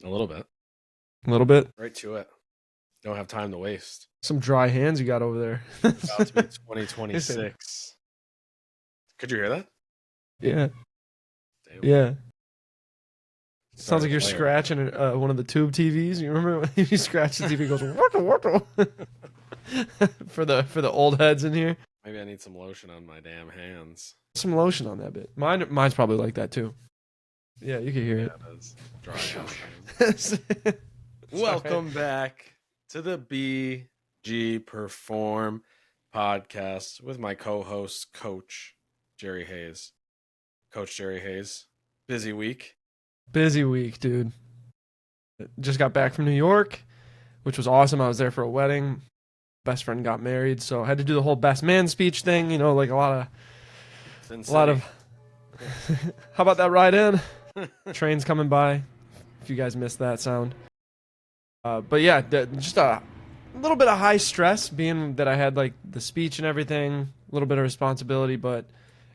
A little bit. A little bit. Right to it. Don't have time to waste. Some dry hands you got over there. About to be Listen. 2026. Could you hear that? Yeah. Damn. Yeah. Sounds Started like you're playing. scratching one of the tube TVs. You remember when you scratch the TV, it goes waka waka. for the old heads in here. Maybe I need some lotion on my damn hands. Some lotion on that bit. Mine's probably like that too. Yeah, you can hear Yeah, it. it is. Dry hands. Welcome back to the BG Perform podcast with my co-host, Coach Jerry Hayes. Coach Jerry Hayes, busy week. Busy week, dude. Just got back from New York, which was awesome. I was there for a wedding. Best friend got married, so I had to do the whole best man speech thing. You know, like a lot of. How about that ride in? Trains coming by. If you guys missed that sound. But yeah, just a little bit of high stress, being that I had like the speech and everything, a little bit of responsibility, but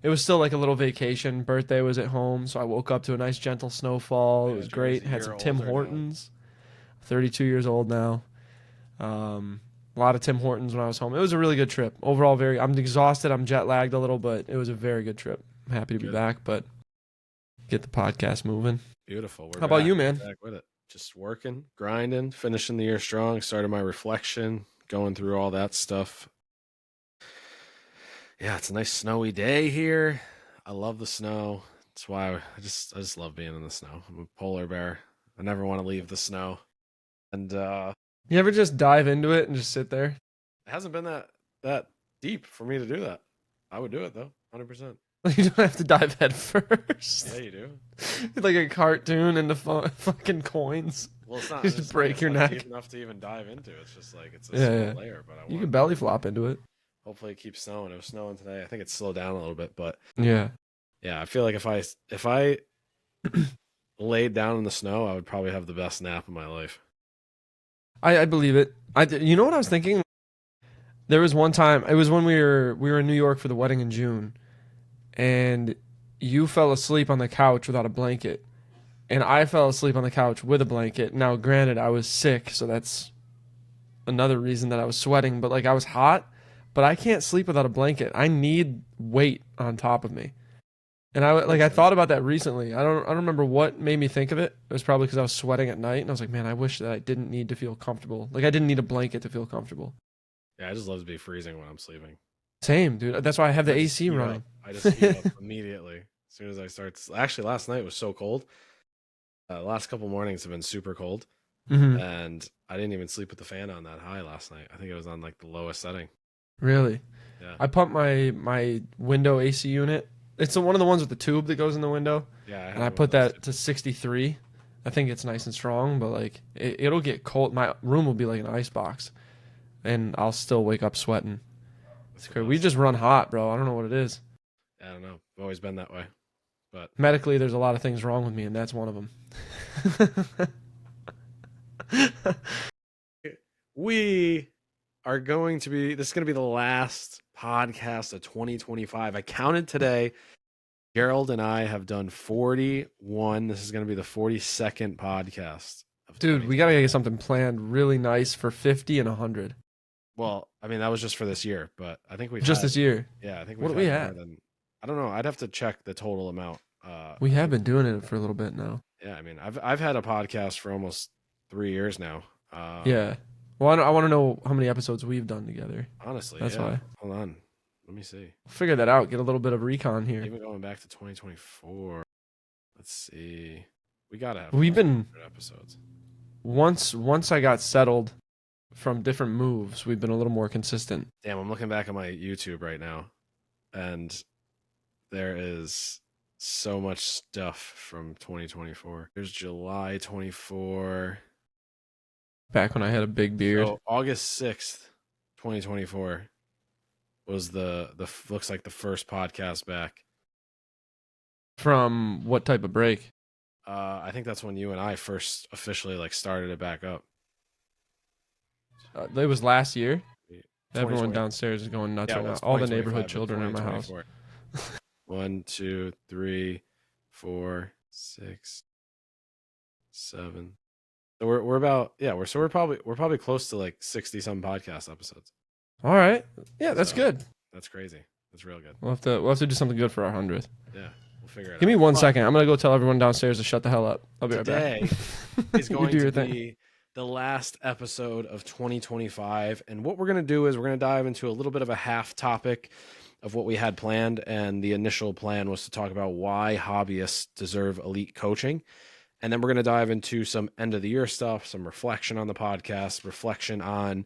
it was still like a little vacation. Birthday was at home, so I woke up to a nice gentle snowfall. It was great. Had some Tim Hortons. 32 years old now. A lot of Tim Hortons when I was home. It was a really good trip. Overall, I'm exhausted. I'm jet lagged a little, but it was a very good trip. I'm happy to be back, but get the podcast moving. Beautiful. How about you, man? Back with it. Just working, grinding, finishing the year strong. Started my reflection, going through all that stuff. Yeah, it's a nice snowy day here. I love the snow. That's why I just love being in the snow. I'm a polar bear. I never want to leave the snow. And you ever just dive into it and just sit there? It hasn't been that deep for me to do that. I would do it though, 100%. You don't have to dive head first. Yeah, you do. Like a cartoon into fucking coins. Well, it's not. You just break your neck. Deep enough to even dive into. It's just like it's a small layer. But you can belly flop into it. Hopefully, it keeps snowing. It was snowing today. I think it's slowed down a little bit, but yeah. I feel like if I laid down in the snow, I would probably have the best nap of my life. I believe it. You know what I was thinking? There was one time. It was when we were in New York for the wedding in June, and you fell asleep on the couch without a blanket, and I fell asleep on the couch with a blanket. Now, granted, I was sick, so that's another reason that I was sweating. But like, I was hot, but I can't sleep without a blanket. I need weight on top of me. And I thought about that recently. I don't remember what made me think of it. It was probably because I was sweating at night, and I was like, man, I wish that I didn't need to feel comfortable. Like I didn't need a blanket to feel comfortable. Yeah, I just love to be freezing when I'm sleeping. Same, dude. That's why I have the AC running. I just heat up immediately as soon as I start. Actually, last night was so cold. The last couple mornings have been super cold, and I didn't even sleep with the fan on that high last night. I think it was on like the lowest setting. Really? Yeah. I pumped my window AC unit. It's one of the ones with the tube that goes in the window. Yeah. And I put that to 63. I think it's nice and strong, but like it'll get cold. My room will be like an ice box, and I'll still wake up sweating. It's crazy. We just run hot, bro. I don't know what it is. I don't know. I've always been that way. But medically, there's a lot of things wrong with me, and that's one of them. We are going to be. This is going to be the last podcast of 2025. I counted today. Gerald and I have done 41. This is going to be the 42nd podcast. Dude, we got to get something planned really nice for 50 and 100. Well, I mean, that was just for this year, but I think we just this year. Yeah, I think what do we have? I don't know. I'd have to check the total amount. We have been doing it for a little bit now. Yeah, I mean, I've had a podcast for almost 3 years now. Yeah. Well, I want to know how many episodes we've done together. Honestly, that's why. Hold on. Let me see. Figure that out. Get a little bit of recon here. Even going back to 2024. Let's see. We gotta have. We've been episodes. Once I got settled from different moves, we've been a little more consistent. Damn, I'm looking back at my YouTube right now, and there is so much stuff from 2024. There's July 24. Back when I had a big beard. So August 6th, 2024 was the looks like the first podcast back. From what type of break? I think that's when you and I first officially like started it back up. It was last year. Everyone downstairs is going nuts right now. All the neighborhood children in my house. 1, 2, 3, 4, 6, 7, So we're about, yeah, we're probably close to like 60 some podcast episodes. All right. Yeah, that's So good. that's crazy. That's real good. We'll have to do something good for our 100th. Yeah, we'll figure it Give me out. one But second. I'm gonna go tell everyone downstairs to shut the hell up. I'll be right today back. is You going do to your thing. be the last episode of 2025. And what we're going to do is we're going to dive into a little bit of a half topic of what we had planned. And the initial plan was to talk about why hobbyists deserve elite coaching. And then we're going to dive into some end of the year stuff, some reflection on the podcast, reflection on,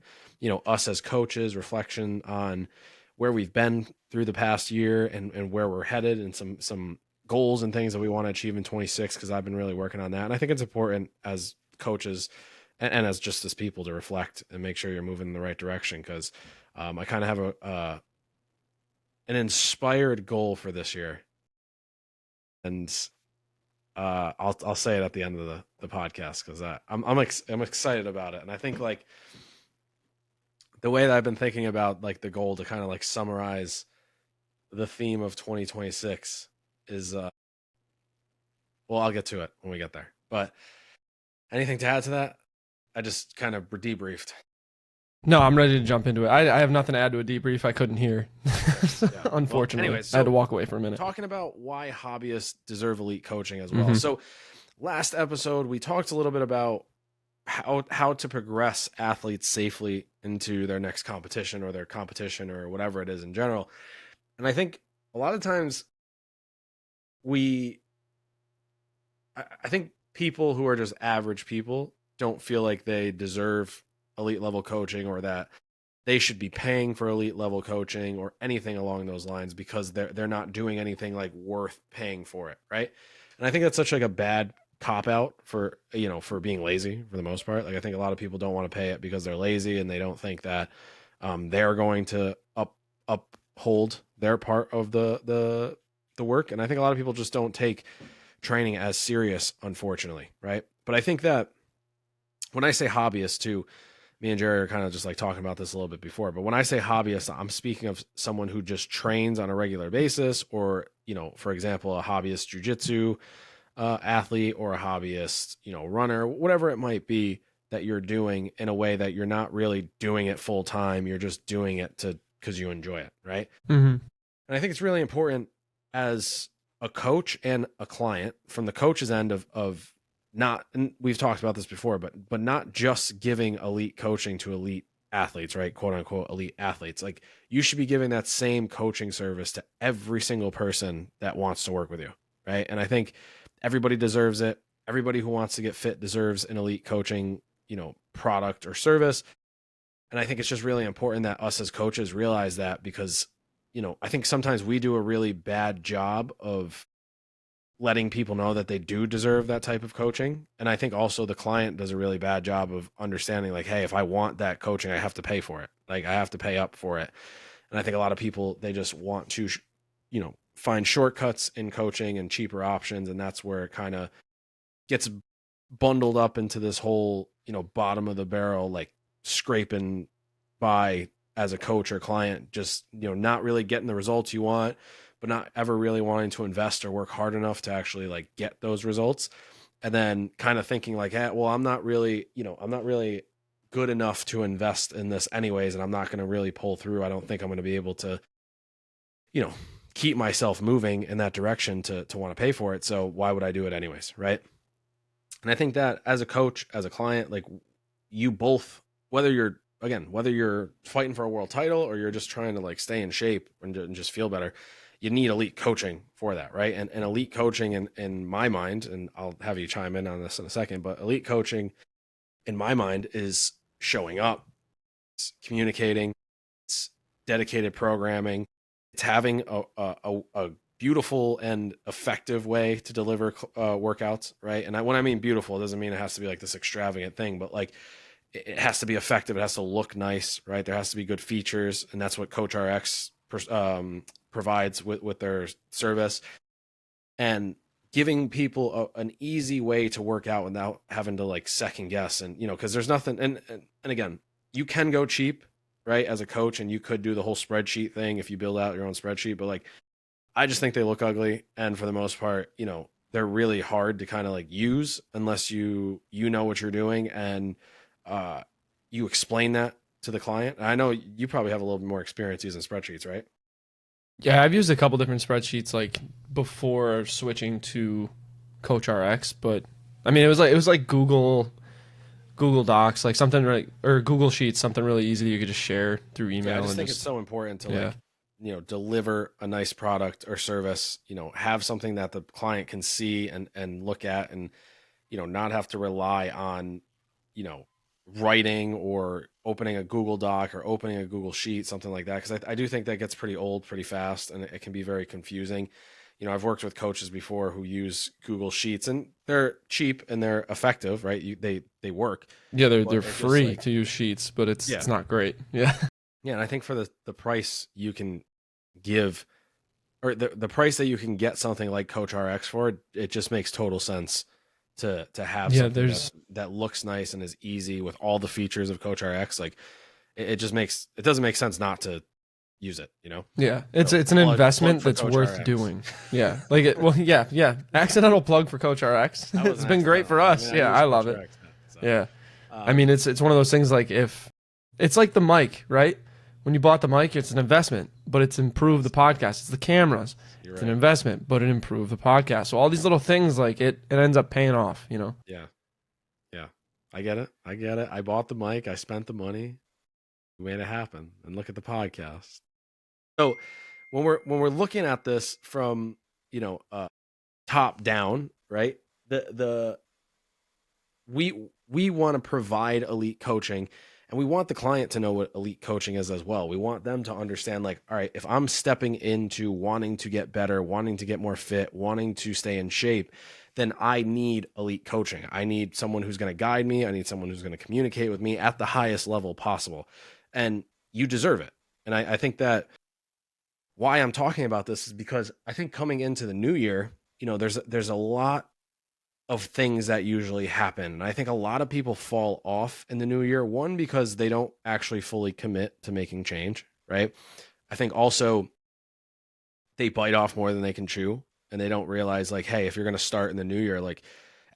us as coaches, reflection on where we've been through the past year and where we're headed, and some goals and things that we want to achieve in 26, because I've been really working on that. And I think it's important as coaches and as just as people to reflect and make sure you're moving in the right direction, because I kind of have an inspired goal for this year. And I'll say it at the end of the podcast, because I'm excited about it. And I think like the way that I've been thinking about like the goal to kind of like summarize the theme of 2026 is well, I'll get to it when we get there. But anything to add to that? I just kind of debriefed. No, I'm ready to jump into it. I have nothing to add to a debrief. I couldn't hear. Yeah. Unfortunately, Well, anyways, I had to walk away for a minute. Talking about why hobbyists deserve elite coaching as well. Mhm. So last episode, we talked a little bit about how to progress athletes safely into their next competition or their competition or whatever it is in general. And I think a lot of times I think people who are just average people don't feel like they deserve elite level coaching, or that they should be paying for elite level coaching or anything along those lines, because they're not doing anything like worth paying for it, right? And I think that's such like a bad cop out for for being lazy for the most part. Like I think a lot of people don't want to pay it because they're lazy and they don't think that they're going to uphold their part of the work. And I think a lot of people just don't take training as serious, unfortunately, right? But I think that when I say hobbyist too, me and Jerry are kind of just like talking about this a little bit before, but when I say hobbyist, I'm speaking of someone who just trains on a regular basis, or, for example, a hobbyist jujitsu athlete, or a hobbyist, runner, whatever it might be that you're doing in a way that you're not really doing it full time. You're just doing it because you enjoy it. Right. Mm-hmm. And I think it's really important as a coach and a client, from the coach's end of not, and we've talked about this before, but not just giving elite coaching to elite athletes, right? Quote unquote elite athletes. Like you should be giving that same coaching service to every single person that wants to work with you. Right. And I think everybody deserves it. Everybody who wants to get fit deserves an elite coaching, product or service. And I think it's just really important that us as coaches realize that, because, I think sometimes we do a really bad job of letting people know that they do deserve that type of coaching. And I think also the client does a really bad job of understanding like, hey, if I want that coaching, I have to pay for it. Like I have to pay up for it. And I think a lot of people, they just want to, find shortcuts in coaching and cheaper options. And that's where it kind of gets bundled up into this whole, bottom of the barrel, like scraping by as a coach or client, just, not really getting the results you want, but not ever really wanting to invest or work hard enough to actually like get those results. And then kind of thinking like, hey, well, I'm not really good enough to invest in this anyways. And I'm not going to really pull through. I don't think I'm going to be able to, keep myself moving in that direction to want to pay for it. So why would I do it anyways? Right. And I think that as a coach, as a client, like you both, whether you're fighting for a world title or you're just trying to like stay in shape and just feel better, you need elite coaching for that. Right. And elite coaching in my mind, and I'll have you chime in on this in a second, but elite coaching in my mind is showing up, it's communicating, it's dedicated programming, it's having a beautiful and effective way to deliver workouts, right? And when I mean beautiful, it doesn't mean it has to be like this extravagant thing, but like it has to be effective. It has to look nice, right? There has to be good features, and that's what Coach RX provides with their service, and giving people an easy way to work out without having to like second guess. And because there's nothing, and again, you can go cheap, right, as a coach, and you could do the whole spreadsheet thing if you build out your own spreadsheet, but like I just think they look ugly, and for the most part, they're really hard to kind of like use unless you know what you're doing, and you explain that to the client. And I know you probably have a little bit more experience using spreadsheets, right? Yeah, I've used a couple different spreadsheets like before switching to Coach RX, but I mean it was like Google Docs, like something like or Google Sheets, something really easy that you could just share through Yeah, I email just and think it's just so important to yeah. like, deliver a nice product or service, have something that the client can see and look at, and not have to rely on, you know, writing or opening a Google Doc or opening a Google Sheet, something like that. Because I do think that gets pretty old pretty fast, and it can be very confusing. I've worked with coaches before who use Google Sheets, and they're cheap and they're effective, right? They work, Yeah, they're but it just free like, to use Sheets, but yeah, it's not great. Yeah. yeah. And I think for the price you can give, or the price that you can get something like Coach RX for, it just makes total sense to have Yeah, something there's that looks nice and is easy with all the features of Coach RX. Like it just makes it doesn't make sense not to use it, yeah, So it's an plug investment for that's Coach worth RX. doing. Yeah. Like well, yeah, yeah. Accidental plug for Coach RX. That was It's an been great accidental. for I mean, us. I Yeah, use I Coach love it. RX now. So Yeah. I um mean, it's one of those things like if it's like the mic, right? When you bought the mic, it's an investment, but it's improved the yes, podcast. It's the cameras. you're It's an right. investment, but it improved the podcast. So all these little things, like it ends up paying off, you know? Yeah. Yeah. I get it. I get it. I bought the mic, I spent the money, we made it happen. And look at the podcast. So when we're looking at this from, top down, right? The we want to provide elite coaching, and we want the client to know what elite coaching is as well. We want them to understand, like, all right, if I'm stepping into wanting to get better, wanting to get more fit, wanting to stay in shape, then I need elite coaching. I need someone who's going to guide me. I need someone who's going to communicate with me at the highest level possible. And you deserve it. And I think that why I'm talking about this is because I think coming into the new year, there's a lot of things that usually happen. And I think a lot of people fall off in the new year, one, because they don't actually fully commit to making change, right? I think also they bite off more than they can chew, and they don't realize, like, hey, if you're going to start in the new year, like,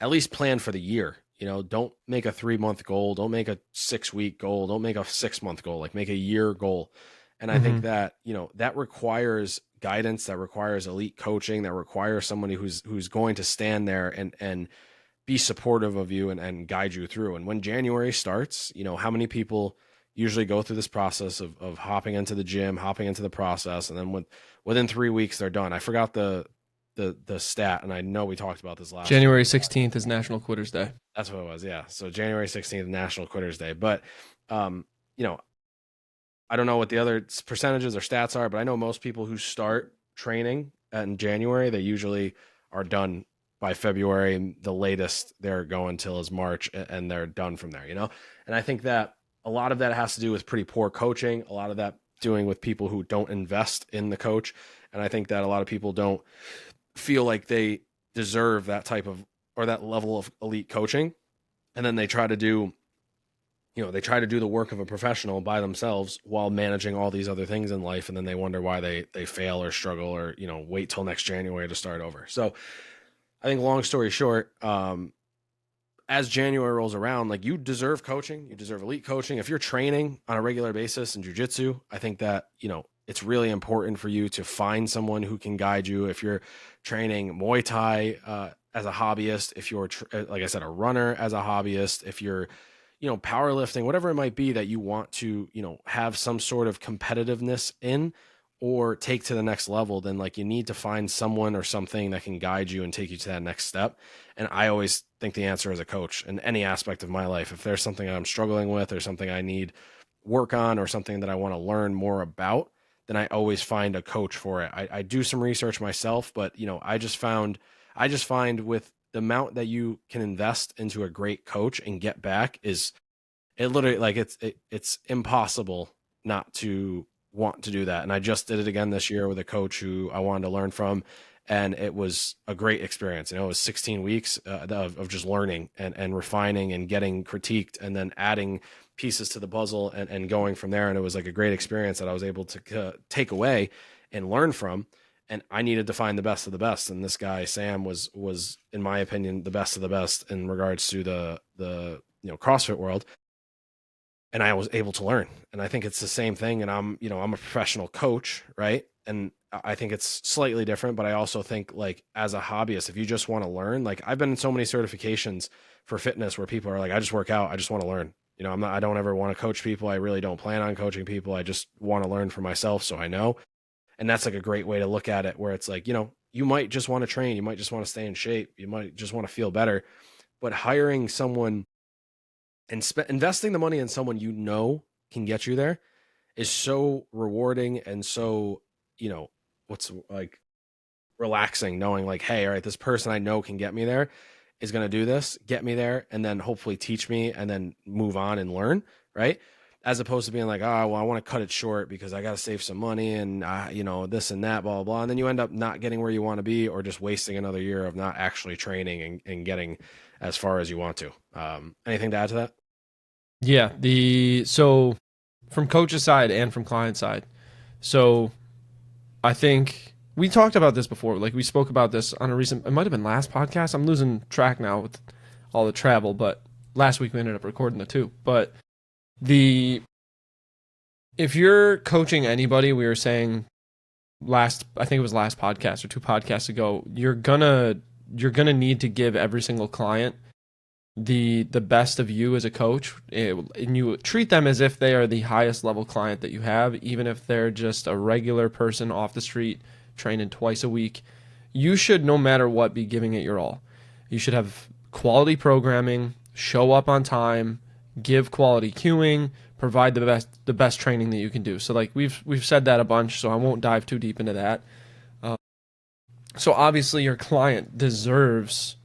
at least plan for the year. Don't make a 3-month goal, don't make a 6-week goal, don't make a 6-month goal, like make a year goal. And I think Hmm. that, that requires guidance, that requires elite coaching, that requires somebody who's going to stand there and be supportive of you and guide you through. And when January starts, how many people usually go through this process of hopping into the gym, hopping into the process, and then within 3 weeks they're done. I forgot the stat, and I know we talked about this last year. January 16th is National Quitters Day. That's what it was. Yeah. So January 16th, National Quitters Day. But, you know, I don't know what the other percentages or stats are, but I know most people who start training in January, they usually are done by February. The latest they're going till is March, and they're done from there. And I think that a lot of that has to do with pretty poor coaching, a lot of that doing with people who don't invest in the coach. And I think that a lot of people don't feel like they deserve that type of, or that level of elite coaching. And then they try to do the work of a professional by themselves while managing all these other things in life, and then they wonder why they fail or struggle, or wait till next January to start over. So I think, long story short, as January rolls around, like, you deserve coaching, you deserve elite coaching. If you're training on a regular basis in jiu-jitsu, I think that it's really important for you to find someone who can guide you. If you're training Muay Thai as a hobbyist, if you're like I said, a runner as a hobbyist, if you're powerlifting, whatever it might be that you want to, have some sort of competitiveness in or take to the next level, then, like, you need to find someone or something that can guide you and take you to that next step. And I always think the answer is a coach in any aspect of my life. If there's something I'm struggling with, or something I need work on, or something that I want to learn more about, then I always find a coach for it. I do some research myself, but I just find with the amount that you can invest into a great coach and get back, is it literally, like, it's impossible not to want to do that. And I just did it again this year with a coach who I wanted to learn from, and it was a great experience. It was 16 weeks of just learning and refining and getting critiqued, and then adding pieces to the puzzle, and going from there. And it was like a great experience that I was able to take away and learn from. and I needed to find the best of the best. And this guy, Sam, was, in my opinion, the best of the best in regards to the CrossFit world. And I was able to learn. And I think it's the same thing. And I'm a professional coach, right? And I think it's slightly different, but I also think, like, as a hobbyist, if you just want to learn, like, I've been in so many certifications for fitness where people are like, I just work out, I just want to learn. I don't ever want to coach people. I really don't plan on coaching people. I just want to learn for myself, so I know. And that's like a great way to look at it, where it's like, you might just want to train, you might just want to stay in shape, you might just want to feel better, but hiring someone and investing the money in someone can get you there is so rewarding and so, what's like relaxing, knowing like, hey, all right, this person I know can get me there, is going to do this, get me there, and then hopefully teach me and then move on and learn, right? As opposed to being like, oh, well, I want to cut it short because I got to save some money and, this and that, blah, blah, blah. And then you end up not getting where you want to be, or just wasting another year of not actually training and getting as far as you want to. Anything to add to that? Yeah. So from coach's side and from client side. So I think we talked about this before. Like, we spoke about this on it might have been last podcast. I'm losing track now with all the travel, but last week we ended up recording the two. But if you're coaching anybody, we were saying I think it was last podcast or two podcasts ago, you're gonna need to give every single client the best of you as a coach, and you treat them as if they are the highest level client that you have, even if they're just a regular person off the street training twice a week. You should, no matter what, be giving it your all. You should have quality programming, show up on time, give quality cueing, provide the best training that you can do. So, like, we've said that a bunch, so I won't dive too deep into that. So obviously your client deserves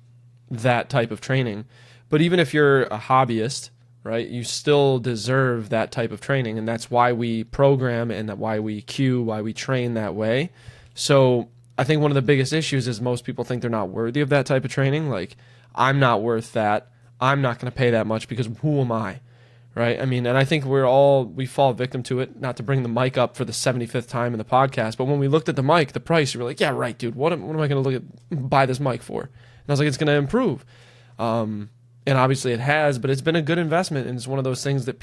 that type of training. But even if you're a hobbyist, right, you still deserve that type of training. And that's why we program and why we cue, why we train that way. So I think one of the biggest issues is most people think they're not worthy of that type of training. Like, I'm not worth that. I'm not going to pay that much because who am I? Right? I mean, and I think we fall victim to it, not to bring the mic up for the 75th time in the podcast, but when we looked at the mic, the price, you were like, yeah, right, dude, what am I going to buy this mic for? And I was like, it's going to improve. And obviously it has, but it's been a good investment. And it's one of those things that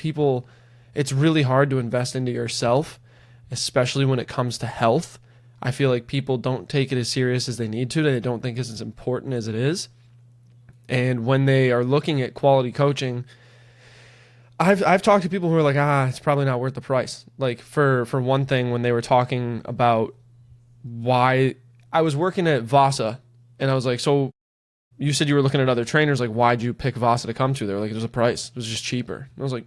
it's really hard to invest into yourself, especially when it comes to health. I feel like people don't take it as serious as they need to. They don't think it's as important as it is. And when they are looking at quality coaching, I've talked to people who are like, it's probably not worth the price. Like, for one thing, when they were talking about why I was working at Vasa, and I was like, so you said you were looking at other trainers, like, why'd you pick Vasa to come to? They were like, it was a price. It was just cheaper. And I was like,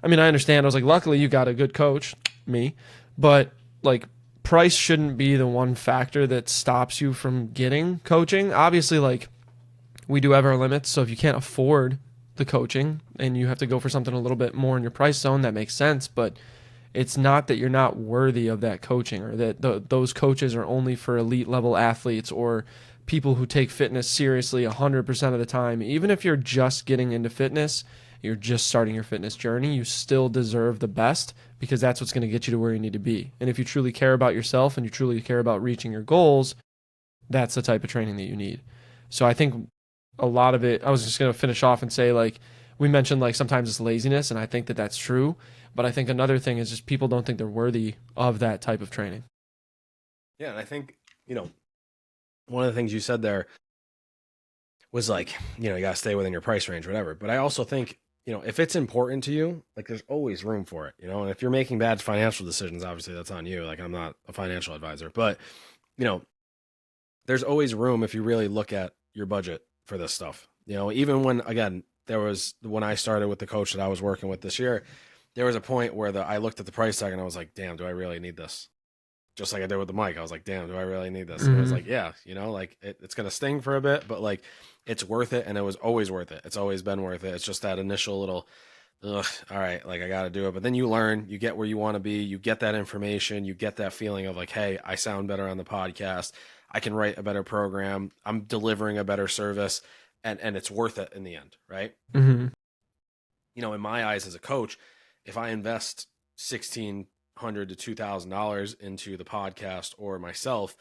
I mean, I understand. I was like, luckily you got a good coach, me, but like, price shouldn't be the one factor that stops you from getting coaching. Obviously, like, we do have our limits. So if you can't afford the coaching and you have to go for something a little bit more in your price zone, that makes sense. But it's not that you're not worthy of that coaching, or that those coaches are only for elite level athletes or people who take fitness seriously 100% of the time. Even if you're just getting into fitness, you're just starting your fitness journey, you still deserve the best, because that's what's going to get you to where you need to be. And if you truly care about yourself and you truly care about reaching your goals, that's the type of training that you need. So I think a lot of it, I was just going to finish off and say, like, we mentioned, like, sometimes it's laziness, and I think that that's true. But I think another thing is just people don't think they're worthy of that type of training. Yeah, and I think, one of the things you said there was like, you got to stay within your price range, whatever. But I also think, if it's important to you, like, there's always room for it, and if you're making bad financial decisions, obviously that's on you. Like, I'm not a financial advisor, but, there's always room if you really look at your budget for this stuff. Even when, again, when I started with the coach that I was working with this year, there was a point where I looked at the price tag and I was like, damn, do I really need this? Just like I did with the mic. I was like, damn, do I really need this? And I was like, yeah, like, it's going to sting for a bit, but like, it's worth it. And it was always worth it. It's always been worth it. It's just that initial little, all right, like, I got to do it. But then you learn, you get where you want to be, you get that information, you get that feeling of like, hey, I sound better on the podcast. I can write a better program. I'm delivering a better service, and it's worth it in the end. Right. Mm-hmm. In my eyes as a coach, if I invest $16, $100 to $2,000 into the podcast or myself,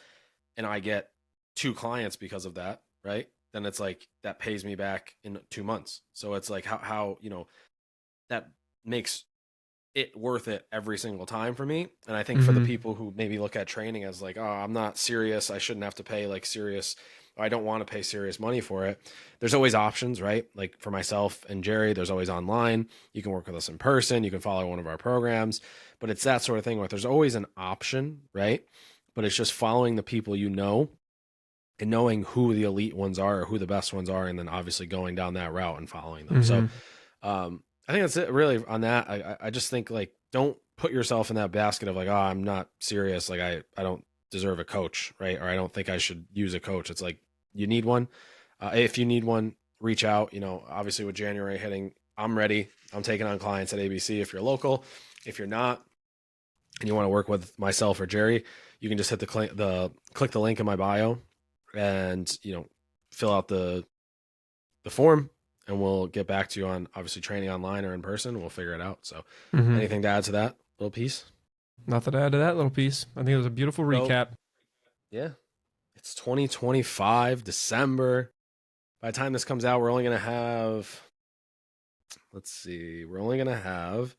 and I get 2 clients because of that, right? Then it's like that pays me back in 2 months. So it's like how that makes it worth it every single time for me. And I think for the people who maybe look at training as like, oh, I'm not serious, I shouldn't have to pay like serious, I don't want to pay serious money for it. There's always options, right? Like for myself and Jerry, there's always online. You can work with us in person. You can follow one of our programs, but it's that sort of thing where there's always an option, right? But it's just following the people you know and knowing who the elite ones are or who the best ones are. And then obviously going down that route and following them. So, I think that's it really on that. I just think like, don't put yourself in that basket of like, oh, I'm not serious. Like I don't deserve a coach, right? Or I don't think I should use a coach. It's like, you need one. If you need one, reach out. You know, obviously with January hitting, I'm ready. I'm taking on clients at ABC. If you're local, if you're not, and you want to work with myself or Jerry, you can just hit click the link in my bio, and fill out the form, and we'll get back to you on obviously training online or in person. We'll figure it out. So, anything to add to that little piece? Nothing to add to that little piece. I think it was a beautiful recap. Yeah. It's 2025, December. By the time this comes out, we're only going to have, we're only going to have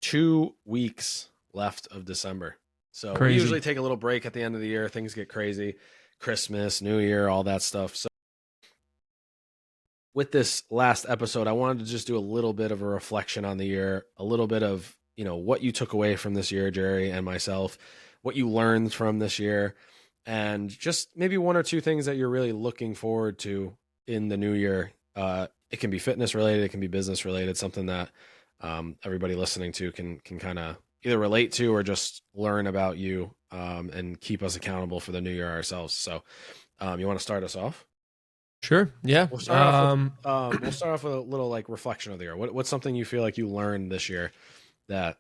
2 weeks left of December. So we usually take a little break at the end of the year. Things get crazy. Christmas, New Year, all that stuff. So with this last episode, I wanted to just do a little bit of a reflection on the year, a little bit of, what you took away from this year, Jerry and myself, what you learned from this year, and just maybe 1 or 2 things that you're really looking forward to in the new year. It can be fitness related, it can be business related, something that everybody listening to can kind of either relate to or just learn about you, and keep us accountable for the new year ourselves. So you want to start us off? Sure. Yeah. We'll start off with a little like reflection of the year. What's something you feel like you learned this year that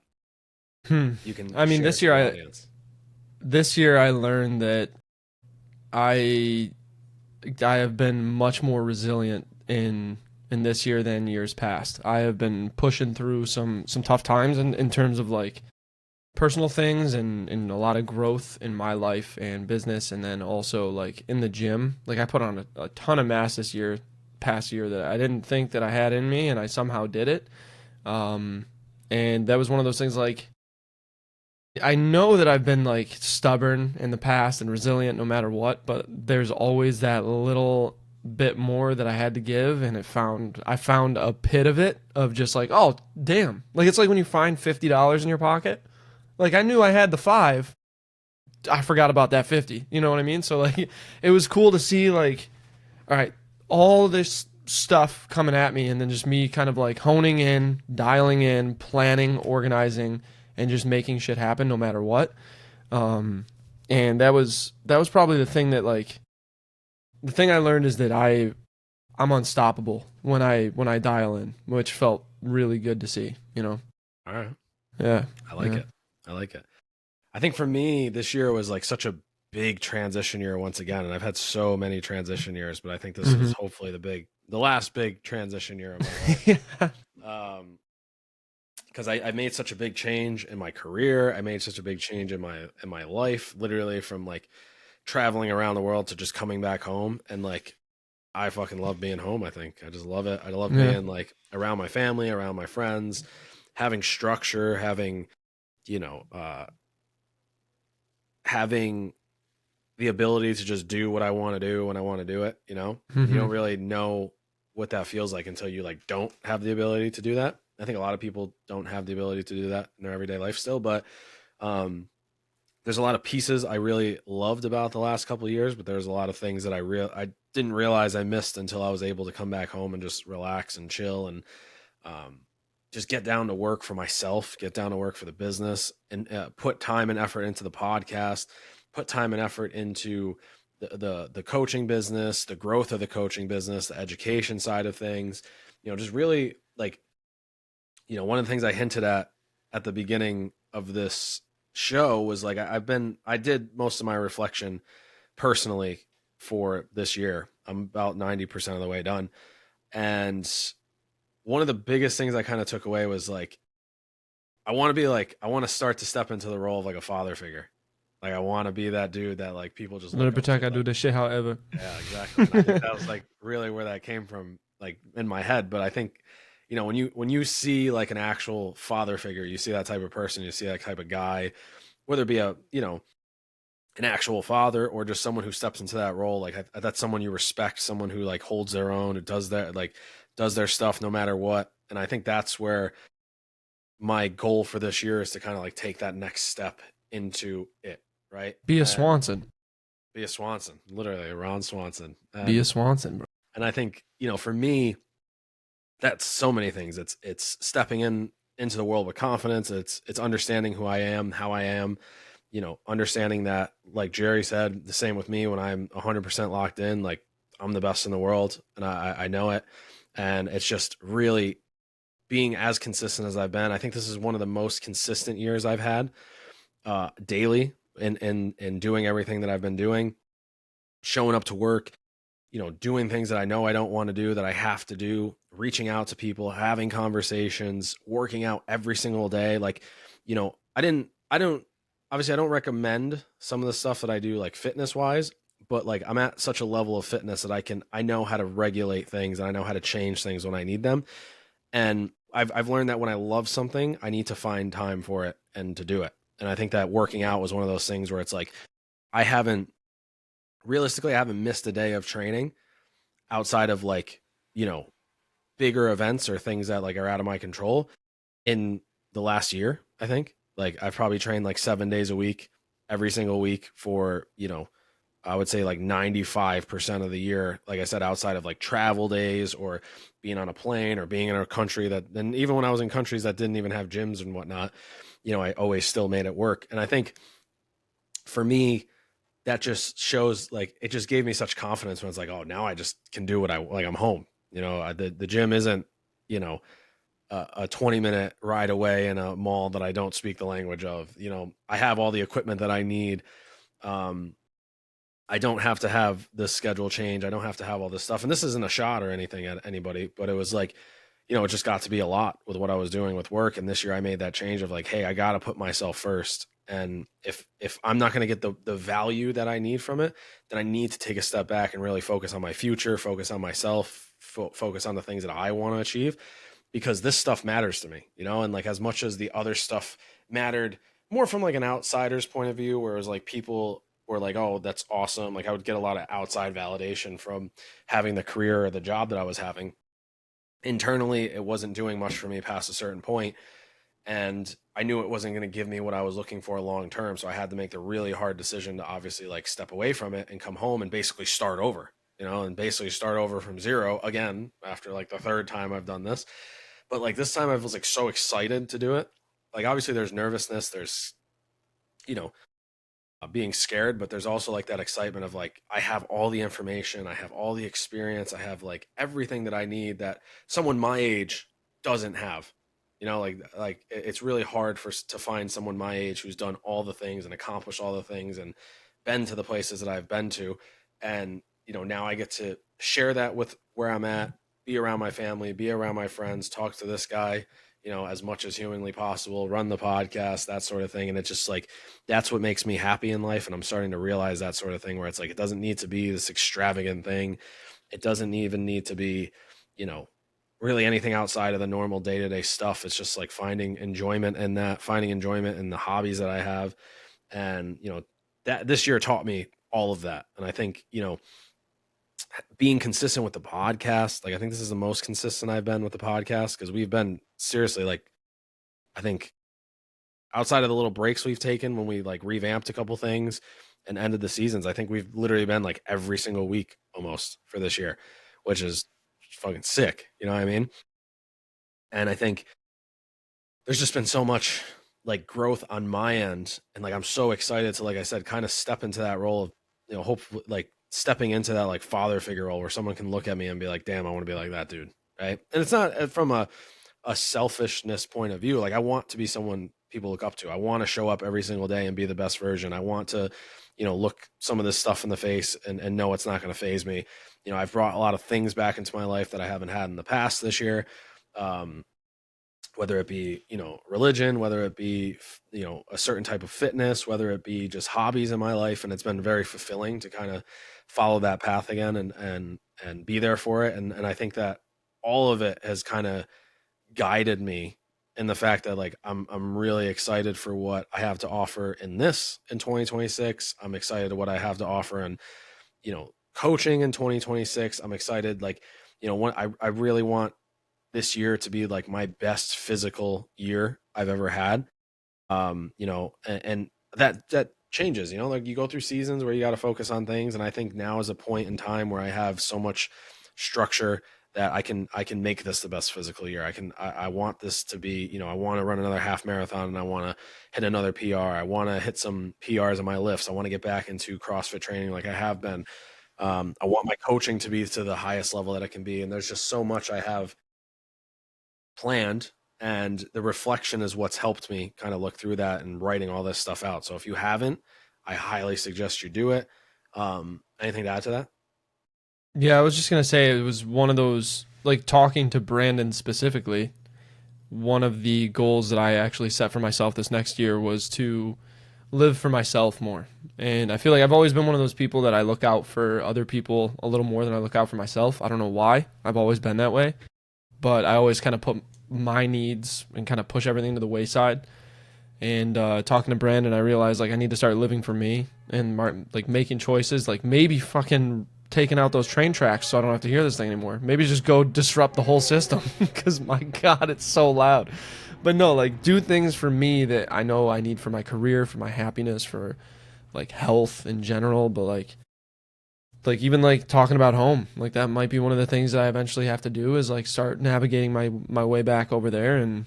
you can? I mean, this year I learned that I have been much more resilient in this year than years past. I have been pushing through some tough times in terms of like personal things and a lot of growth in my life and business, and then also like in the gym. Like I put on a ton of mass this past year that I didn't think that I had in me, and I somehow did it. And that was one of those things, like I know that I've been like stubborn in the past and resilient no matter what, but there's always that little bit more that I had to give, and I found a pit of it, of just like, oh damn, like it's like when you find $50 in your pocket. Like I knew I had the 5, I forgot about that 50. You know what I mean? So like it was cool to see like, all right, all this stuff coming at me, and then just me kind of like honing in, dialing in, planning, organizing, and just making shit happen no matter what. And that was probably the thing that like, the thing I learned is that I'm unstoppable when I dial in, which felt really good to see, All right. Yeah. I like it. I like it. I think for me, this year was like such a big transition year once again. And I've had so many transition years, but I think this is hopefully the last big transition year of my life. Because I made such a big change in my career. I made such a big change in my life, literally from like traveling around the world to just coming back home. And like, I fucking love being home. I think I just love it. I love being like around my family, around my friends, having structure, having having the ability to just do what I want to do when I want to do it. You don't really know what that feels like until you like don't have the ability to do that. I think a lot of people don't have the ability to do that in their everyday life still, but there's a lot of pieces I really loved about the last couple of years, but there's a lot of things that I didn't realize I missed until I was able to come back home and just relax and chill and just get down to work for myself, get down to work for the business, and put time and effort into the podcast, put time and effort into the coaching business, the growth of the coaching business, the education side of things, just really like, one of the things I hinted at the beginning of this show was like, I did most of my reflection personally for this year. I'm about 90% of the way done. And one of the biggest things I kind of took away was like, I want to start to step into the role of like a father figure. Like I want to be that dude that like people just I'm gonna look up to. pretend I do Like, this shit however. yeah, exactly. And I think that was like really where that came from, like in my head. But I think, when you see like an actual father figure, you see that type of person, you see that type of guy, whether it be an actual father or just someone who steps into that role. Like that's someone you respect, someone who like holds their own, who does their stuff no matter what. And I think that's where my goal for this year is to kind of like take that next step into it, right? Be a And Swanson. be a Swanson, literally Ron Swanson. Be a Swanson, bro. And I think, for me, that's so many things. It's stepping into the world with confidence. It's understanding who I am, how I am, understanding that, like Jerry said, the same with me. When I'm 100% locked in, like I'm the best in the world, and I know it. And it's just really being as consistent as I've been. I think this is one of the most consistent years I've had, daily, in doing everything that I've been doing, showing up to work, doing things that I know I don't want to do, that I have to do, reaching out to people, having conversations, working out every single day. Like, I don't, obviously I don't recommend some of the stuff that I do, like fitness wise, but like I'm at such a level of fitness that I know how to regulate things and I know how to change things when I need them. And I've learned that when I love something, I need to find time for it and to do it. And I think that working out was one of those things where it's like, I haven't, realistically, I haven't missed a day of training outside of like, you know, bigger events or things that like are out of my control in the last year. I think like I've probably trained like 7 days a week, every single week for, I would say like 95% of the year. Like I said, outside of like travel days or being on a plane or being in a country that, and even when I was in countries that didn't even have gyms and whatnot, I always still made it work. And I think for me, that just shows, like, it just gave me such confidence when it's like, oh, now I just can do what I like. I'm home. The gym isn't, you know, a 20-minute ride away in a mall that I don't speak the language of. I have all the equipment that I need. Um, I don't have to have this schedule change. I don't have to have all this stuff. And this isn't a shot or anything at anybody, but it was like, it just got to be a lot with what I was doing with work. And this year I made that change of like, hey, I got to put myself first. And if I'm not going to get the value that I need from it, then I need to take a step back and really focus on my future, focus on myself, focus on the things that I want to achieve, because this stuff matters to me, and like as much as the other stuff mattered more from like an outsider's point of view, where it was like people were like, oh, that's awesome. Like I would get a lot of outside validation from having the career or the job that I was having. Internally, it wasn't doing much for me past a certain point, and I knew it wasn't going to give me what I was looking for long term. So I had to make the really hard decision to obviously like step away from it and come home and basically start over, and basically start over from zero again after like the third time I've done this. But like this time I was like so excited to do it. Like obviously there's nervousness, there's, you know, being scared, but there's also like that excitement of like, I have all the information, I have all the experience, I have like everything that I need that someone my age doesn't have. Like it's really hard to find someone my age who's done all the things and accomplished all the things and been to the places that I've been to. And, now I get to share that with where I'm at, be around my family, be around my friends, talk to this guy, as much as humanly possible, run the podcast, that sort of thing. And it's just like, that's what makes me happy in life. And I'm starting to realize that sort of thing where it's like, it doesn't need to be this extravagant thing. It doesn't even need to be, really anything outside of the normal day-to-day stuff. It's just like finding enjoyment in that, finding enjoyment in the hobbies that I have. And, that this year taught me all of that. And I think, being consistent with the podcast, like I think this is the most consistent I've been with the podcast, because we've been seriously like, I think outside of the little breaks we've taken when we like revamped a couple things and ended the seasons, I think we've literally been like every single week almost for this year, which is fucking sick. You know what I mean? And I think there's just been so much like growth on my end. And like, I'm so excited to, like I said, kind of step into that role of, hopefully like stepping into that like father figure role where someone can look at me and be like, damn, I want to be like that dude. Right. And it's not from a selfishness point of view. Like I want to be someone people look up to. I want to show up every single day and be the best version. I want to, look some of this stuff in the face and know it's not going to phase me. I've brought a lot of things back into my life that I haven't had in the past this year. whether it be, religion, whether it be, a certain type of fitness, whether it be just hobbies in my life. And it's been very fulfilling to kind of follow that path again and be there for it. And I think that all of it has kind of guided me in the fact that like I'm really excited for what I have to offer in 2026. I'm excited what I have to offer in, coaching in 2026. I'm excited, like, I really want this year to be like my best physical year I've ever had. And that changes, like you go through seasons where you got to focus on things. And I think now is a point in time where I have so much structure that I can make this the best physical year. I want this to be, I want to run another half marathon, and I want to hit another PR. I want to hit some PRs on my lifts. I want to get back into CrossFit training like I have been. I want my coaching to be to the highest level that it can be. And there's just so much I have planned, and the reflection is what's helped me kind of look through that and writing all this stuff out. So if you haven't, I highly suggest you do it. Anything to add to that? Yeah, I was just gonna say it was one of those, like, talking to Brandon specifically. One of the goals that I actually set for myself this next year was to live for myself more. And I feel like I've always been one of those people that I look out for other people a little more than I look out for myself. I don't know why. I've always been that way. But I always kind of put my needs and kind of push everything to the wayside. And talking to Brandon, I realized like I need to start living for me and like making choices, like maybe fucking taking out those train tracks so I don't have to hear this thing anymore. Maybe just go disrupt the whole system because my God, it's so loud. But no, like do things for me that I know I need for my career, for my happiness, for like health in general. But like even like talking about home, like that might be one of the things that I eventually have to do is like start navigating my way back over there. And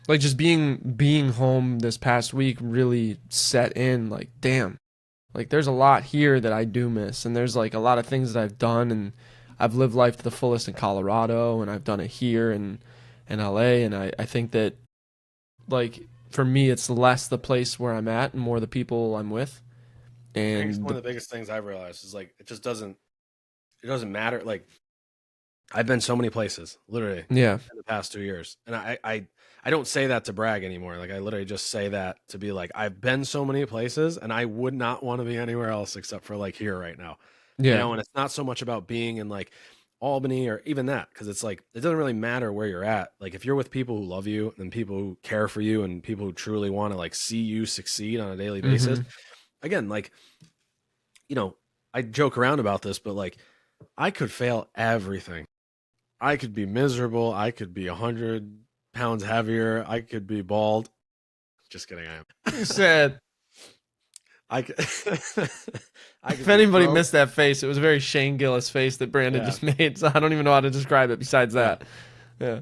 like just being home this past week really set in like, damn, like there's a lot here that I do miss, and there's like a lot of things that I've done, and I've lived life to the fullest in Colorado, and I've done it here in LA. And I think that like for me it's less the place where I'm at and more the people I'm with. I think And one of the biggest things I've realized is like it doesn't matter. Like I've been so many places, literally, yeah, in the past 2 years, and I don't say that to brag anymore. Like I literally just say that to be like I've been so many places, and I would not want to be anywhere else except for like here right now. yeah, And it's not so much about being in like Albany or even that, because it's like it doesn't really matter where you're at. Like if you're with people who love you and people who care for you and people who truly want to like see you succeed on a daily basis. Again, like, I joke around about this, but like I could fail everything. I could be miserable. I could be 100 pounds heavier. I could be bald. Just kidding. I am. You said. I could, If anybody missed that face, it was a very Shane Gillis face that Brandon just made. So I don't even know how to describe it besides that. Yeah.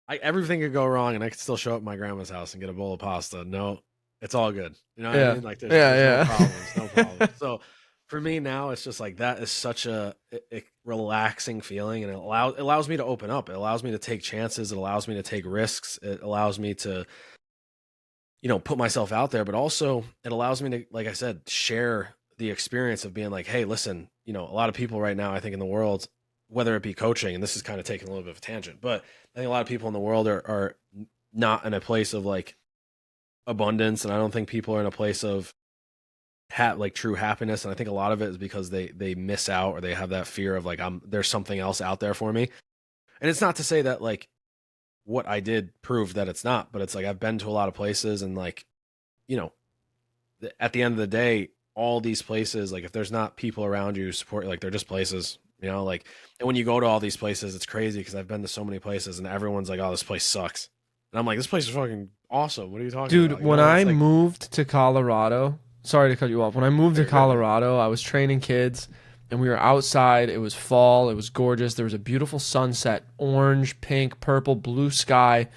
Everything could go wrong, and I could still show up at my grandma's house and get a bowl of pasta. No, it's all good. You know what I mean? Like there's no problems. So for me now, it's just like that is such a relaxing feeling, and it allows me to open up. It allows me to take chances. It allows me to take risks. It allows me to, put myself out there, but also it allows me to, like I said, share the experience of being like, hey, listen, a lot of people right now, I think in the world, whether it be coaching, and this is kind of taking a little bit of a tangent, but I think a lot of people in the world are not in a place of like abundance. And I don't think people are in a place of like true happiness. And I think a lot of it is because they miss out, or they have that fear of like, there's something else out there for me. And it's not to say that like what I did proved that it's not, but it's like, I've been to a lot of places, and like, at the end of the day, all these places, like if there's not people around you support, like they're just places, like, and when you go to all these places, it's crazy because I've been to so many places and everyone's like, oh, this place sucks. And I'm like, this place is fucking awesome. What are you talking about? Dude, when I moved to Colorado, sorry to cut you off. When I moved to Colorado, I was training kids and we were outside. It was fall. It was gorgeous. There was a beautiful sunset, orange, pink, purple, blue sky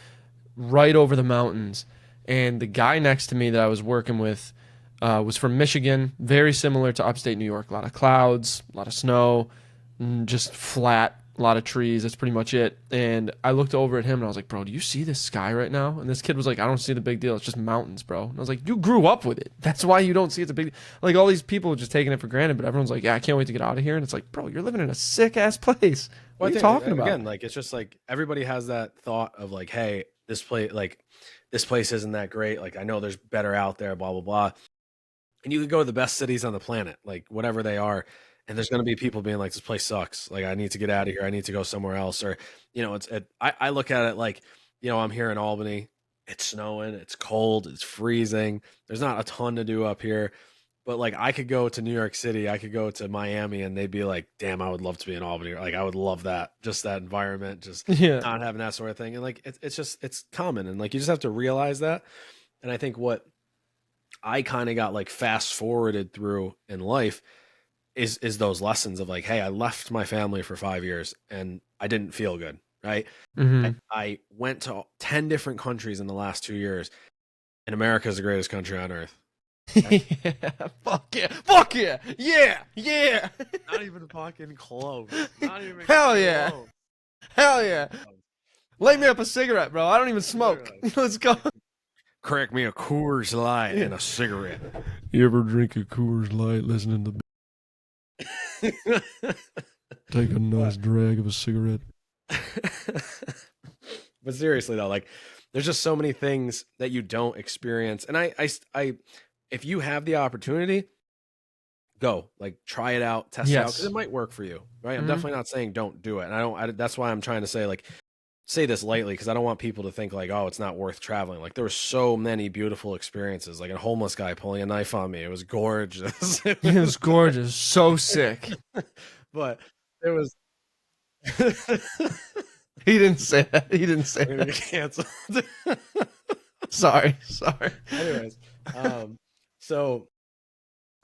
right over the mountains. And the guy next to me that I was working with was from Michigan, very similar to upstate New York. A lot of clouds, a lot of snow, just flat a lot of trees. That's pretty much it. And I looked over at him and I was like, bro, do you see this sky right now? And this kid was like, I don't see the big deal. It's just mountains, bro. And I was like, you grew up with it. That's why you don't see it's a big deal. Like all these people are just taking it for granted, but everyone's like, yeah, I can't wait to get out of here. And it's like, bro, you're living in a sick ass place. What are you talking about? Again, like, it's just like everybody has that thought of like, hey, this place isn't that great. Like, I know there's better out there, blah, blah, blah. And you could go to the best cities on the planet, like whatever they are. And there's going to be people being like, this place sucks. Like, I need to get out of here. I need to go somewhere else. Or, I look at it like, I'm here in Albany. It's snowing. It's cold. It's freezing. There's not a ton to do up here. But like, I could go to New York City. I could go to Miami and they'd be like, damn, I would love to be in Albany. Like, I would love that. Just that environment, just not having that sort of thing. And like, it's common. And like, you just have to realize that. And I think what I kind of got like fast forwarded through in life is those lessons of like, hey, I left my family for 5 years and I didn't feel good, right? Mm-hmm. I went to 10 different countries in the last 2 years, and America is the greatest country on earth. Yeah, fuck yeah, yeah. Not even fucking close. Not even Hell close. yeah. Hell yeah. Light me up a cigarette, bro. I don't even smoke. Let's go. Crack me a Coors Light and a cigarette. You ever drink a Coors Light listening to take a nice drag of a cigarette? But seriously though, like, there's just so many things that you don't experience. And I if you have the opportunity, go, like, try it out, test it out, because it might work for you, right? I'm definitely not saying don't do it. And that's why I'm trying to say, like, say this lightly, because I don't want people to think like, oh, it's not worth traveling. Like, there were so many beautiful experiences, like a homeless guy pulling a knife on me. It was gorgeous. It was gorgeous. So sick. But it was He didn't say that. He didn't say we're gonna that. get canceled. Sorry. Anyways, so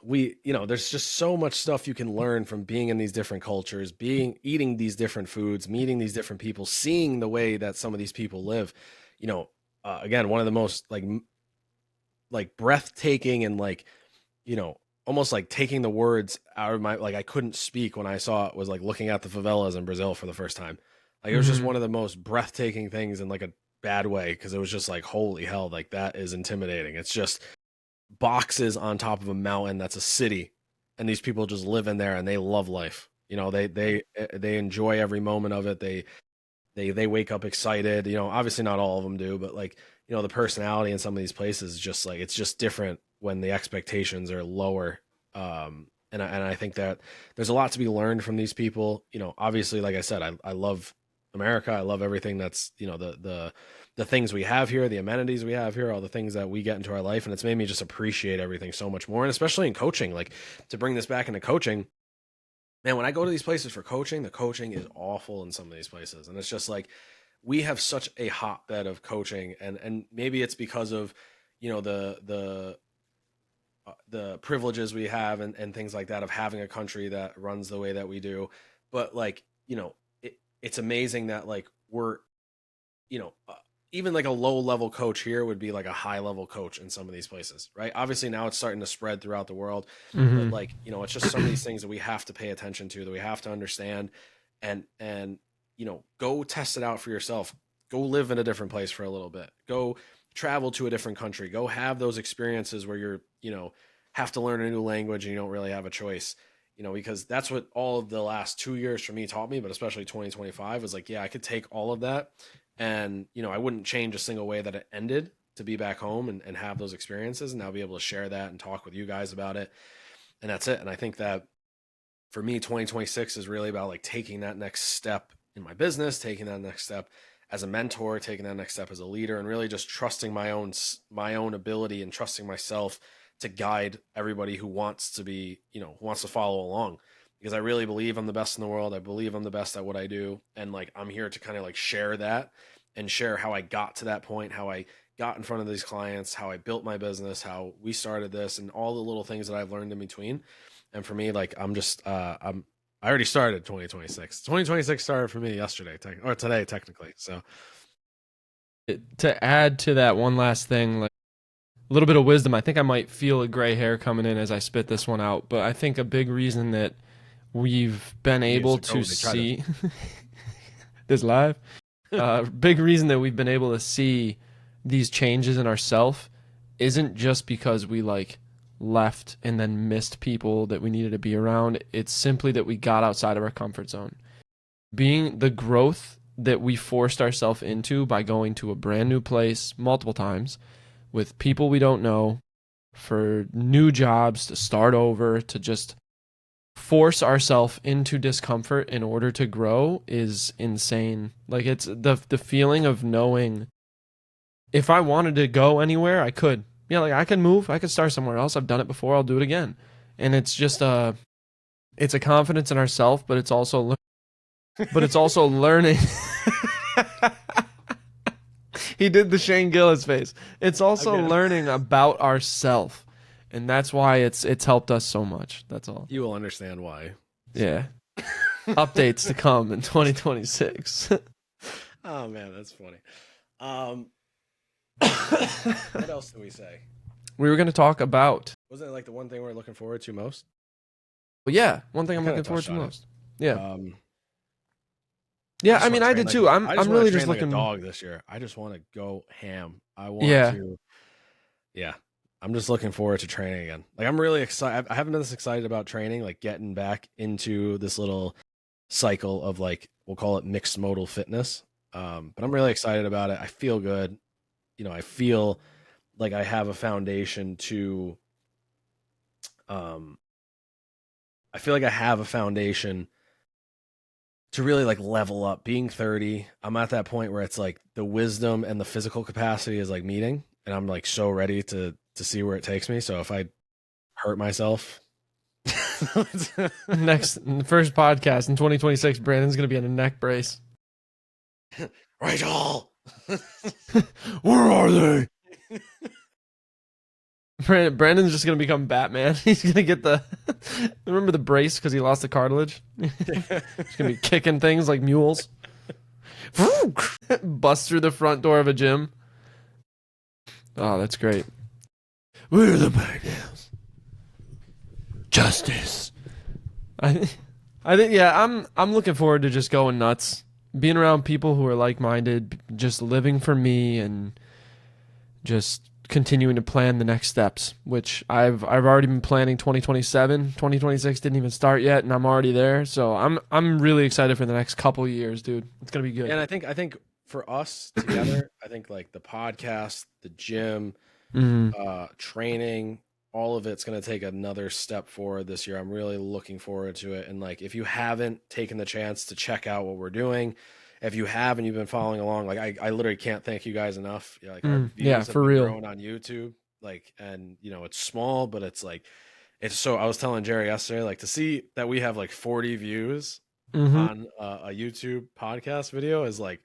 there's just so much stuff you can learn from being in these different cultures, eating these different foods, meeting these different people, seeing the way that some of these people live. Again, one of the most like breathtaking and like, almost like taking the words out of my, like, I couldn't speak when I saw it, was like looking at the favelas in Brazil for the first time. Like, it was just one of the most breathtaking things in like a bad way, because it was just like, holy hell, like, that is intimidating. It's just boxes on top of a mountain that's a city, and these people just live in there and they love life. They enjoy every moment of it. They wake up excited. Obviously not all of them do, but like, the personality in some of these places is just like, it's just different when the expectations are lower. And I think that there's a lot to be learned from these people. Obviously, like I said, I love America. I love everything that's, the things we have here, the amenities we have here, all the things that we get into our life. And it's made me just appreciate everything so much more. And especially in coaching, like, to bring this back into coaching, man, when I go to these places for coaching, the coaching is awful in some of these places. And it's just like, we have such a hotbed of coaching, and maybe it's because of, the privileges we have and things like that of having a country that runs the way that we do. But like, it's amazing that like we're, even like a low level coach here would be like a high level coach in some of these places, right? Obviously now it's starting to spread throughout the world, but like, it's just some of these things that we have to pay attention to, that we have to understand, and, go test it out for yourself. Go live in a different place for a little bit. Go travel to a different country. Go have those experiences where you're, have to learn a new language and you don't really have a choice, because that's what all of the last 2 years for me taught me, but especially 2025 was like, yeah, I could take all of that and, I wouldn't change a single way that it ended to be back home and have those experiences, and now be able to share that and talk with you guys about it. And that's it. And I think that for me, 2026 is really about like taking that next step in my business, taking that next step as a mentor, taking that next step as a leader, and really just trusting my own ability and trusting myself to guide everybody who wants to be, who wants to follow along, because I really believe I'm the best in the world. I believe I'm the best at what I do. And like, I'm here to kind of like share that and share how I got to that point, how I got in front of these clients, how I built my business, how we started this, and all the little things that I've learned in between. And for me, like, I'm just, I already started 2026. 2026 started for me yesterday, or today, technically. So to add to that one last thing, like a little bit of wisdom, I think I might feel a gray hair coming in as I spit this one out, but I think a big reason that we've been able to they try see this live. Big reason that we've been able to see these changes in ourselves isn't just because we like left and then missed people that we needed to be around. It's simply that we got outside of our comfort zone. Being the growth that we forced ourselves into by going to a brand new place multiple times with people we don't know, for new jobs, to start over, to just force ourselves into discomfort in order to grow is insane. Like, it's the feeling of knowing if I wanted to go anywhere, I could. Yeah, like I can move, I could start somewhere else. I've done it before, I'll do it again. And it's just it's a confidence in ourselves, but it's also learning. He did the Shane Gillis face. It's also learning about ourselves. And that's why it's helped us so much. That's all. You will understand why. Yeah. Updates to come in 2026. Oh man, that's funny. What else did we say? We were going to talk about. Wasn't it like the one thing we're looking forward to most? Well, yeah, one thing I'm looking forward to most. Yeah. Yeah, I I mean, I did too. I'm really just looking. Like a dog this year. I just want to go ham. I want to. Yeah, I'm just looking forward to training again. Like, I'm really excited. I haven't been this excited about training, like getting back into this little cycle of, like, we'll call it mixed modal fitness. But I'm really excited about it. I feel good. You know, I feel like I have a foundation to. I feel like I have a foundation to really like level up. Being 30, I'm at that point where it's like the wisdom and the physical capacity is like meeting, and I'm like so ready to see where it takes me. So if I hurt myself, first podcast in 2026, Brandon's gonna be on a neck brace. Rachel, where are they? Brandon's just gonna become Batman. He's gonna get remember the brace because he lost the cartilage. He's gonna be kicking things like mules. Bust through the front door of a gym. Oh, that's great. Where are the bad Justice. I think yeah. I'm looking forward to just going nuts, being around people who are like-minded, just living for me, and just continuing to plan the next steps, which I've already been planning 2027. 2026 didn't even start yet, and I'm already there. So I'm really excited for the next couple years, dude. It's gonna be good. And I think for us together, I think like the podcast, the gym, training, all of it's gonna take another step forward this year. I'm really looking forward to it. And like, if you haven't taken the chance to check out what we're doing, if you have and you've been following along, like I literally can't thank you guys enough. Like, our views have for been real growing on YouTube, like, and you know, it's small, but it's like, it's so. I was telling Jerry yesterday, like, to see that we have like 40 views on a YouTube podcast video is like,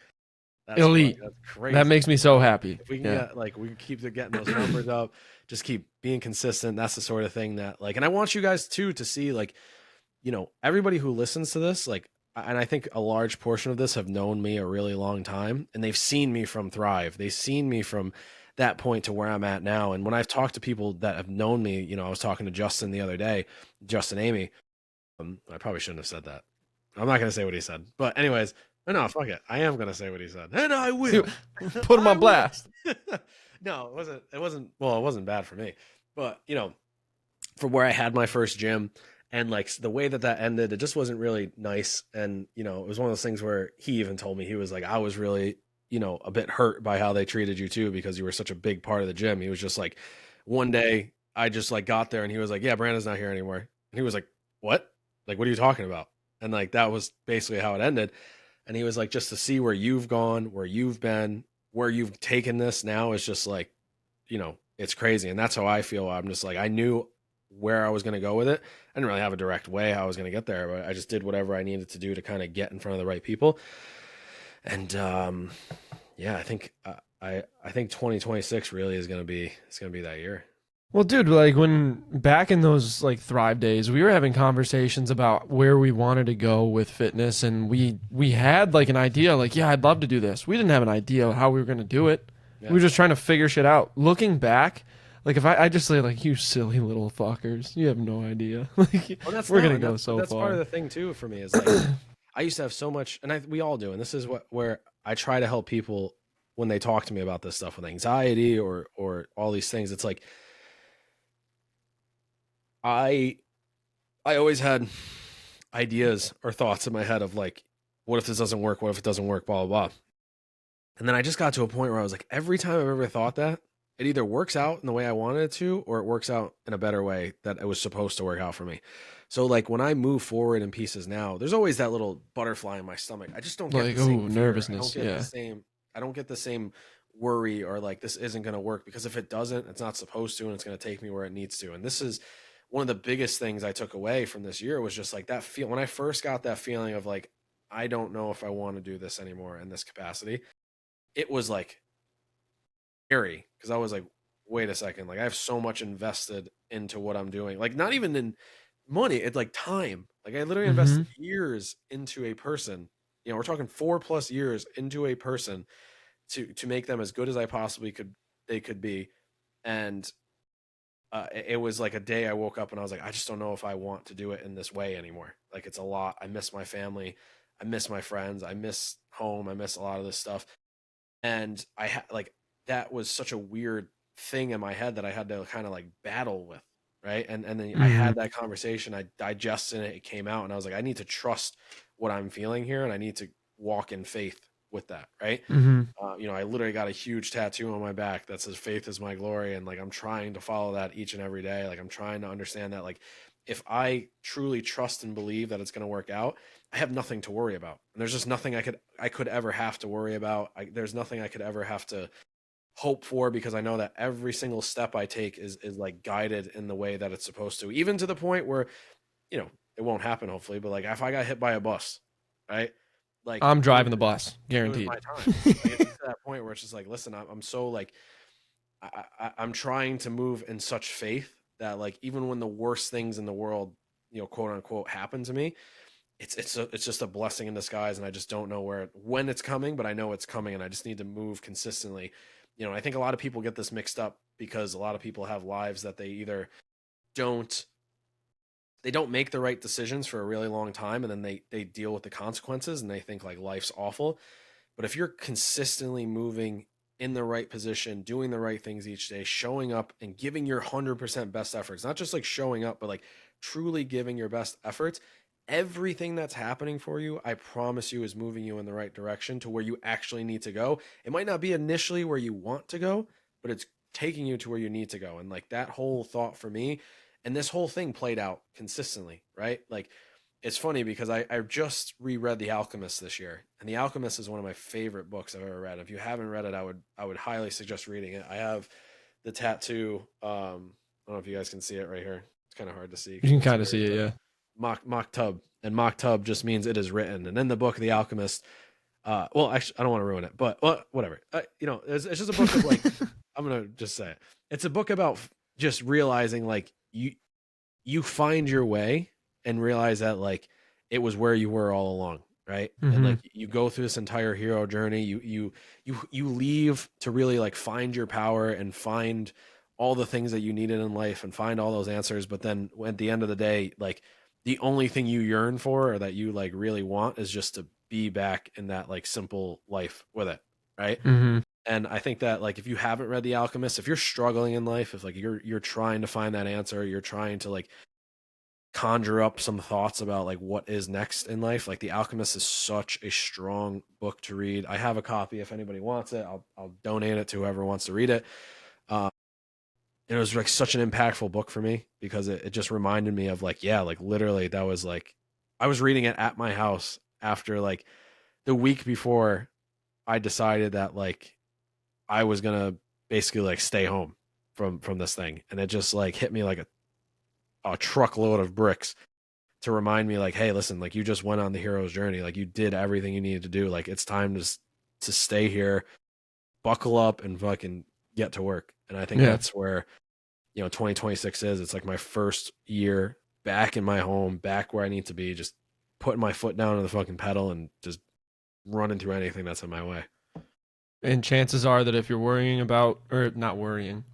that's elite. That's crazy. That makes me so happy. If we can get like, we can keep getting those numbers up, just keep being consistent. That's the sort of thing that like, and I want you guys too to see, like, you know, everybody who listens to this, like. And I think a large portion of this have known me a really long time, and they've seen me from Thrive. They've seen me from that point to where I'm at now. And when I've talked to people that have known me, you know, I was talking to Justin the other day, Justin Amy. I probably shouldn't have said that. I'm not going to say what he said. But anyways, no, fuck it. I am going to say what he said. And I will. Put him on blast. No, it wasn't bad for me. But, you know, for where I had my first gym, and like the way that ended, it just wasn't really nice. And, you know, it was one of those things where he even told me, he was like, I was really, you know, a bit hurt by how they treated you too, because you were such a big part of the gym. He was just like, one day I just like got there and he was like, yeah, Brandon's not here anymore. And he was like, what? Like, what are you talking about? And like, that was basically how it ended. And he was like, just to see where you've gone, where you've been, where you've taken this now is just like, you know, it's crazy. And that's how I feel. I'm just like, I knew where I was going to go with it. I didn't really have a direct way how I was going to get there, but I just did whatever I needed to do to kind of get in front of the right people. And yeah, I think I think 2026 really is going to be, it's going to be that year. Well, dude, like when back in those like Thrive days, we were having conversations about where we wanted to go with fitness, and we had like an idea, like, yeah, I'd love to do this. We didn't have an idea how we were going to do it. Yeah. We were just trying to figure shit out. Looking back, Like if I just say like, you silly little fuckers, you have no idea. Like Well, we're gonna go so that's part of far. the thing too for me is like I used to have so much, and we all do, and this is where I try to help people when they talk to me about this stuff with anxiety or all these things. It's like I I always had ideas or thoughts in my head of like, what if this doesn't work? What if it doesn't work? Blah blah blah. And then I just got to a point where I was like, every time I've ever thought that, it either works out in the way I wanted it to, or it works out in a better way that it was supposed to work out for me. So like when I move forward in pieces now, there's always that little butterfly in my stomach. I just don't get Like, the same oh, fear. I don't nervousness. get the Yeah. same. I don't get the same worry or like this isn't going to work because if it doesn't, it's not supposed to, and it's going to take me where it needs to. And this is one of the biggest things I took away from this year was just like that feel when I first got that feeling of like I don't know if I want to do this anymore in this capacity. It was like scary because I was like, wait a second, like I have so much invested into what I'm doing. Like not even in money, it's like time. Like I literally Mm-hmm. invested years into a person. You know, we're talking 4+ years into a person to make them as good as I possibly could be. And it was like a day I woke up and I was like, I just don't know if I want to do it in this way anymore. Like it's a lot. I miss my family. I miss my friends. I miss home. I miss a lot of this stuff. And I had like that was such a weird thing in my head that I had to kind of like battle with, right? And then I Mm-hmm. had that conversation, I digested it, it came out, and I was like, I need to trust what I'm feeling here, and I need to walk in faith with that, right? Mm-hmm. You know, I literally got a huge tattoo on my back that says "Faith is my glory," and like I'm trying to follow that each and every day. Like I'm trying to understand that, like if I truly trust and believe that it's going to work out, I have nothing to worry about. And there's just nothing I could ever have to worry about. There's nothing I could ever have to hope for because I know that every single step I take is like guided in the way that it's supposed to. Even to the point where, you know, it won't happen hopefully, but like if I got hit by a bus, right? Like I'm driving the bus, it was guaranteed. my time. Like it's to that point where it's just like, listen, I'm so like I'm trying to move in such faith that like even when the worst things in the world, you know, quote unquote, happen to me, it's just a blessing in disguise, and I just don't know when it's coming, but I know it's coming, and I just need to move consistently. You know, I think a lot of people get this mixed up because a lot of people have lives that they either don't they don't make the right decisions for a really long time, and then they deal with the consequences, and they think like life's awful. But if you're consistently moving in the right position, doing the right things each day, showing up and giving your 100% best efforts, not just like showing up, but like truly giving your best efforts, everything that's happening for you, I promise you, is moving you in the right direction to where you actually need to go. It might not be initially where you want to go, but it's taking you to where you need to go. And like that whole thought for me, and this whole thing played out consistently, right? Like it's funny because I just reread The Alchemist this year, and The Alchemist is one of my favorite books I've ever read. If you haven't read it, I would highly suggest reading it. I have the tattoo. I don't know if you guys can see it right here. It's kind of hard to see You because can it's kind of blurry, see it, but yeah. Maktub, and Maktub just means it is written. And in the book The Alchemist, well, actually, I don't want to ruin it, but well, whatever. You know, it's just a book of like I'm gonna just say it. It's a book about just realizing like you find your way and realize that like it was where you were all along, right? And Mm-hmm. like you go through this entire hero journey, you leave to really like find your power and find all the things that you needed in life and find all those answers, but then at the end of the day, like the only thing you yearn for or that you like really want is just to be back in that like simple life with it, right? Mm-hmm. And I think that like if you haven't read The Alchemist, if you're struggling in life, if like you're trying to find that answer, you're trying to like conjure up some thoughts about like what is next in life, like The Alchemist is such a strong book to read. I have a copy if anybody wants it. I'll donate it to whoever wants to read it. um it was like such an impactful book for me because it just reminded me of like, yeah, like literally that was like I was reading it at my house after like the week before I decided that like I was gonna basically like stay home from this thing, and it just like hit me like a truckload of bricks to remind me like, hey, listen, like you just went on the hero's journey, like you did everything you needed to do, like it's time to stay here, buckle up, and fucking get to work. And I think Yeah. that's where, you know, 2026 is. It's like my first year back in my home, back where I need to be, just putting my foot down on the fucking pedal and just running through anything that's in my way. And chances are that if you're worrying about, or not worrying,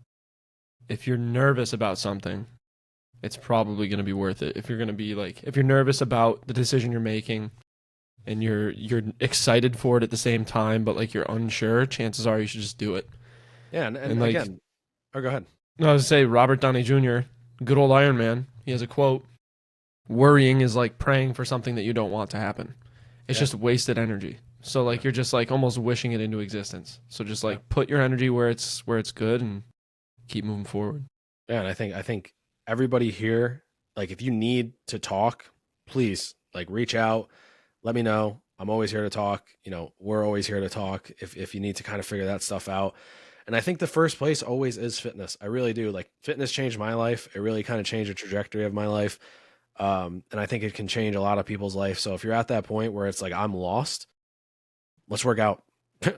if you're nervous about something, it's probably going to be worth it. If you're going to be like, if you're nervous about the decision you're making and you're excited for it at the same time, but like you're unsure, chances are you should just do it. Yeah, and like, again, go ahead. No, I was to say Robert Downey Jr., good old Iron Man. He has a quote: "Worrying is like praying for something that you don't want to happen. It's just wasted energy." So like you're just like almost wishing it into existence. So just like put your energy where it's good and keep moving forward. Yeah, and I think everybody here, like if you need to talk, please like reach out, let me know. I'm always here to talk. We're always here to talk if you need to kind of figure that stuff out. And I think the first place always is fitness. I really do. Like fitness changed my life. It really kind of changed the trajectory of my life. And I think it can change a lot of people's life. So if you're at that point where it's like, I'm lost, let's work out.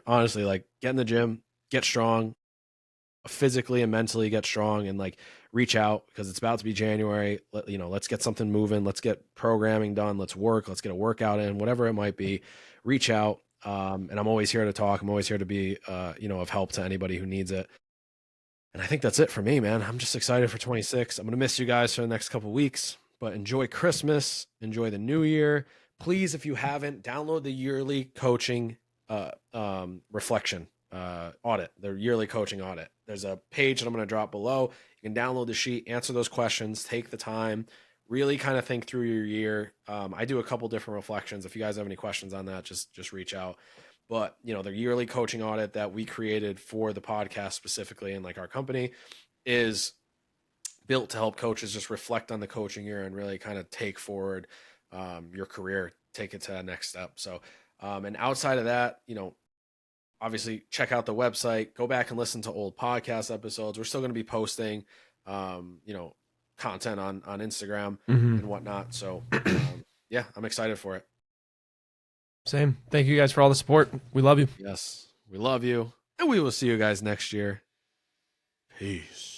Honestly, like get in the gym, get strong, physically and mentally get strong, and like reach out because it's about to be January. Let's get something moving. Let's get programming done. Let's work. Let's get a workout in, whatever it might be. Reach out. And I'm always here to talk. I'm always here to be, of help to anybody who needs it. And I think that's it for me, man. I'm just excited for 26. I'm going to miss you guys for the next couple of weeks, but enjoy Christmas. Enjoy the new year. Please, if you haven't, download the yearly coaching reflection audit, the yearly coaching audit. There's a page that I'm going to drop below. You can download the sheet, answer those questions, take the time, really kind of think through your year. I do a couple different reflections. If you guys have any questions on that, just reach out. But, the yearly coaching audit that we created for the podcast specifically and like our company is built to help coaches just reflect on the coaching year and really kind of take forward your career, take it to that next step. So, and outside of that, obviously check out the website, go back and listen to old podcast episodes. We're still going to be posting, content on Instagram and whatnot. So, yeah, I'm excited for it. Same. Thank you guys for all the support. We love you. Yes, we love you. And we will see you guys next year. Peace.